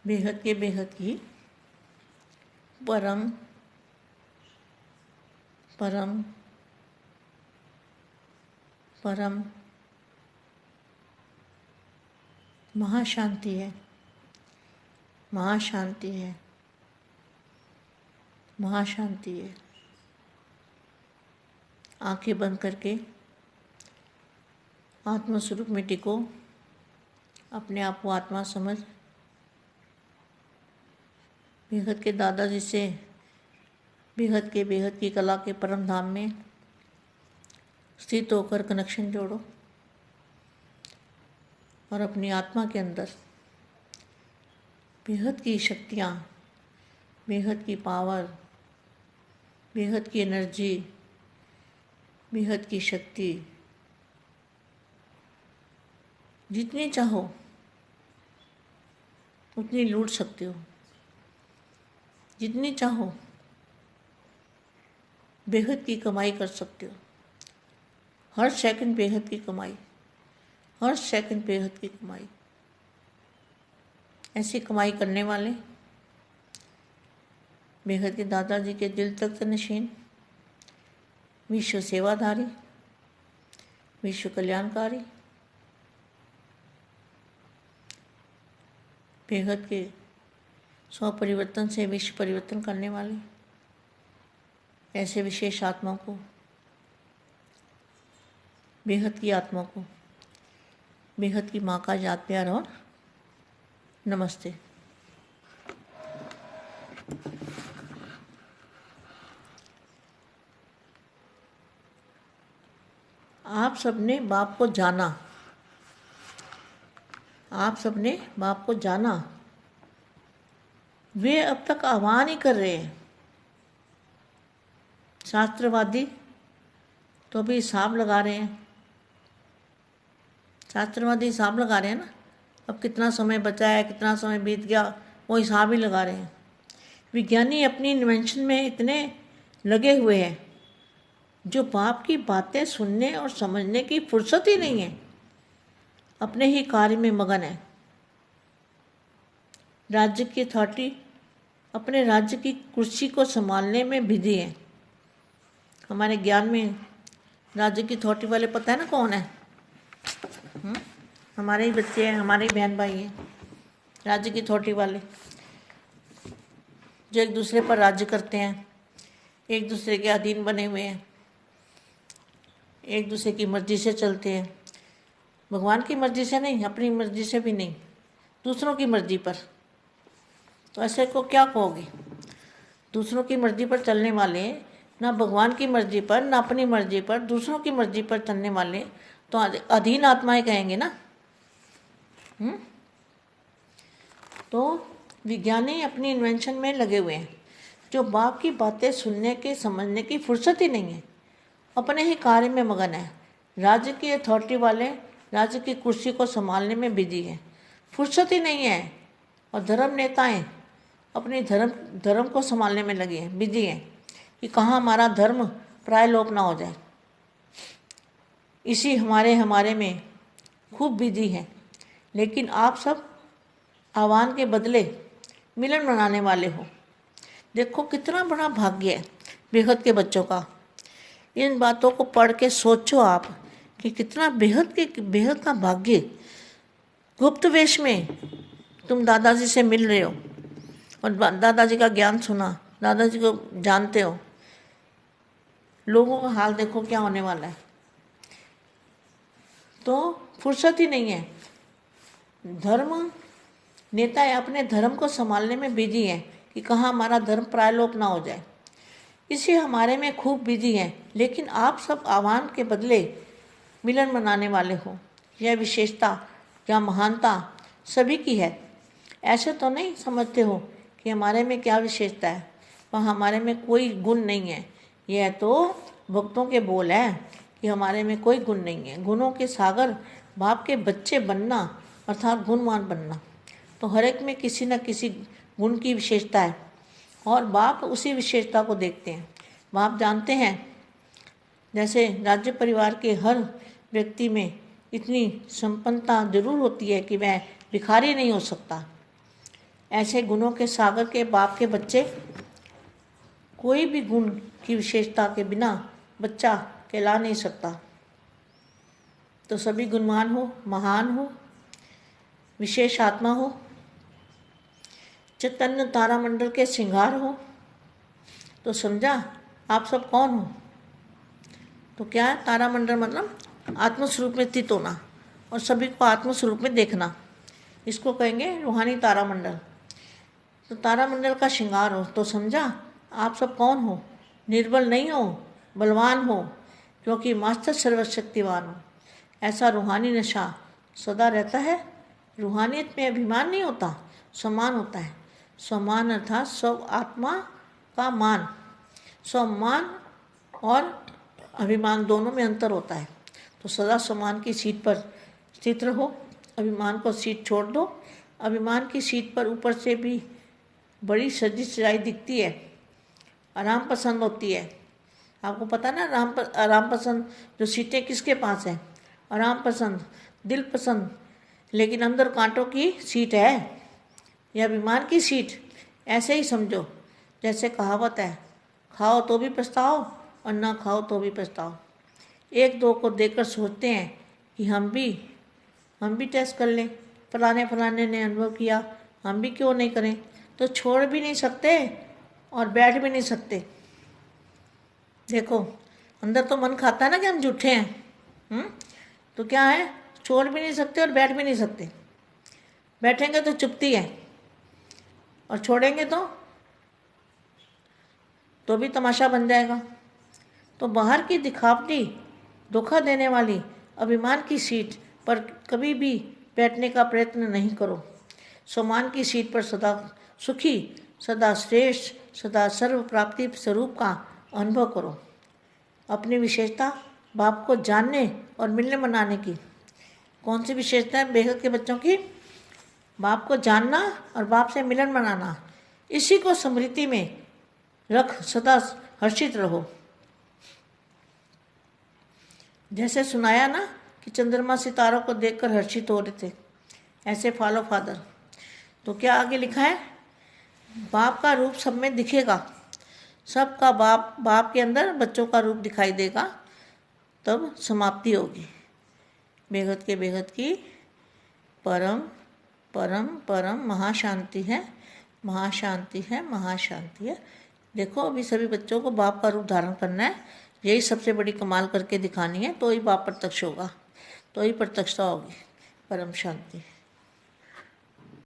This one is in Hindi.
बेहद की परम परम परम महाशांति है, महाशांति है, महाशांति है। आंखें बंद करके आत्मा स्वरूप में टिको, अपने आप को आत्मा समझ, बेहद के दादाजी से बेहद की कला के परम धाम में स्थित होकर कनेक्शन जोड़ो और अपनी आत्मा के अंदर बेहद की शक्तियाँ, बेहद की पावर, बेहद की एनर्जी, बेहद की शक्ति जितनी चाहो उतनी लूट सकते हो, जितनी चाहो बेहद की कमाई कर सकते हो। हर सेकंड बेहद की कमाई, हर सेकंड बेहद की कमाई। ऐसी कमाई करने वाले बेहद के दादाजी के दिल तक नशीन, विश्व सेवाधारी, विश्व कल्याणकारी, बेहद के स्व परिवर्तन से विश्व परिवर्तन करने वाले ऐसे विशेष आत्मा को, बेहद की आत्मा को, बेहद की माँ का याद प्यार और नमस्ते। आप सबने बाप को जाना, आप सबने बाप को जाना। वे अब तक आह्वान ही कर रहे हैं। शास्त्रवादी तो अभी हिसाब लगा रहे हैं, शास्त्रवादी हिसाब लगा रहे हैं ना, अब कितना समय बचा है, कितना समय बीत गया, वो हिसाब ही लगा रहे हैं। विज्ञानी अपनी इन्वेंशन में इतने लगे हुए हैं, जो बाप की बातें सुनने और समझने की फुर्सत ही नहीं है, अपने ही कार्य में मगन है। राज्य की अथॉरिटी अपने राज्य की कुर्सी को संभालने में बिजी है। हमारे ज्ञान में राज्य की अथॉरिटी वाले पता है ना कौन है? हमारे ही बच्चे हैं, हमारे ही बहन भाई हैं। राज्य की अथॉरिटी वाले जो एक दूसरे पर राज्य करते हैं, एक दूसरे के अधीन बने हुए हैं, एक दूसरे की मर्जी से चलते हैं। भगवान की मर्जी से नहीं, अपनी मर्जी से भी नहीं, दूसरों की मर्जी पर। तो ऐसे को क्या कहोगे? दूसरों की मर्जी पर चलने वाले, ना भगवान की मर्जी पर, ना अपनी मर्जी पर, दूसरों की मर्जी पर चलने वाले तो अधीन आत्माएं कहेंगे ना। तो विज्ञानी अपनी इन्वेंशन में लगे हुए हैं, जो बाप की बातें सुनने के समझने की फुर्सत ही नहीं है, अपने ही कार्य में मगन है। राज्य की अथॉरिटी वाले राज्य की कुर्सी को संभालने में बिजी है, फुर्सत ही नहीं है। और धर्म नेताएं अपने धर्म को संभालने में लगे हैं, बिजी हैं कि कहाँ हमारा धर्म प्रायलोप ना हो जाए। इसी हमारे में खूब बिजी हैं। लेकिन आप सब आह्वान के बदले मिलन मनाने वाले हो। देखो कितना बड़ा भाग्य है बेहद के बच्चों का। इन बातों को पढ़ के सोचो आप कि कितना बेहद का भाग्य। गुप्त वेश में तुम दादाजी से मिल रहे हो और दादाजी का ज्ञान सुना, दादाजी को जानते हो। लोगों का हाल देखो क्या होने वाला है। तो फुर्सत ही नहीं है। धर्म नेता अपने धर्म को संभालने में बिजी हैं कि कहाँ हमारा धर्म प्रायलोप ना हो जाए। इसी हमारे में खूब बिजी हैं। लेकिन आप सब आह्वान के बदले मिलन मनाने वाले हो। यह विशेषता या महानता सभी की है। ऐसे तो नहीं समझते हो कि हमारे में क्या विशेषता है, वह हमारे में कोई गुण नहीं है। यह तो भक्तों के बोल हैं कि हमारे में कोई गुण नहीं है। गुणों के सागर बाप के बच्चे बनना अर्थात गुणवान बनना। तो हर एक में किसी न किसी गुण की विशेषता है और बाप उसी विशेषता को देखते हैं। बाप जानते हैं जैसे राज्य परिवार के हर व्यक्ति में इतनी संपन्नता जरूर होती है कि वह भिखारी नहीं हो सकता। ऐसे गुणों के सागर के बाप के बच्चे कोई भी गुण की विशेषता के बिना बच्चा कहला नहीं सकता। तो सभी गुणवान हो, महान हो, विशेष आत्मा हो, चैतन्य तारामंडल के श्रृंगार हो। तो समझा आप सब कौन हो? तो क्या है तारामंडल? मतलब आत्मस्वरूप में स्थित होना और सभी को आत्मस्वरूप में देखना, इसको कहेंगे रूहानी तारामंडल। तो तारामंडल का श्रृंगार हो। तो समझा आप सब कौन हो? निर्बल नहीं हो, बलवान हो, क्योंकि मास्टर सर्वशक्तिवान हो। ऐसा रूहानी नशा सदा रहता है। रूहानियत में अभिमान नहीं होता, सम्मान होता है। सम्मान अर्थात स्व आत्मा का मान। सम्मान और अभिमान दोनों में अंतर होता है। तो सदा सम्मान की सीट पर स्थित रहो, अभिमान को सीट छोड़ दो। अभिमान की सीट पर ऊपर से भी बड़ी सजी सजाई दिखती है, आराम पसंद होती है। आपको पता ना आराम पसंद जो सीटें किसके पास हैं? आराम पसंद, दिल पसंद, लेकिन अंदर कांटों की सीट है। यह अभिमान की सीट। ऐसे ही समझो, जैसे कहावत है, खाओ तो भी पछताओ और ना खाओ तो भी पछताओ। एक दो को देखकर सोचते हैं कि हम भी टेस्ट कर लें, फलाने ने अनुभव किया, हम भी क्यों नहीं करें। तो छोड़ भी नहीं सकते और बैठ भी नहीं सकते। देखो अंदर तो मन खाता है ना कि हम झूठे हैं। तो क्या है, छोड़ भी नहीं सकते और बैठ भी नहीं सकते। बैठेंगे तो चुपती है और छोड़ेंगे तो भी तमाशा बन जाएगा। तो बाहर की दिखावटी धोखा देने वाली अभिमान की सीट पर कभी भी बैठने का प्रयत्न नहीं करो। सम्मान की सीट पर सदा सुखी, सदा श्रेष्ठ, सदा सर्व प्राप्ति स्वरूप का अनुभव करो। अपनी विशेषता बाप को जानने और मिलने मनाने की। कौन सी विशेषता है बेहद के बच्चों की? बाप को जानना और बाप से मिलन मनाना। इसी को स्मृति में रख सदा हर्षित रहो। जैसे सुनाया ना कि चंद्रमा सितारों को देखकर हर्षित हो रहे थे, ऐसे फॉलो फादर। तो क्या आगे लिखा है? बाप का रूप सब में दिखेगा। सबका बाप के अंदर बच्चों का रूप दिखाई देगा, तब समाप्ति होगी। बेहद के बेहद की परम परम परम महाशांति है, महाशांति है, महाशांति है। देखो अभी सभी बच्चों को बाप का रूप धारण करना है। यही सबसे बड़ी कमाल करके दिखानी है, तो ही बाप प्रत्यक्ष होगा, तो ही प्रत्यक्षता होगी। परम शांति।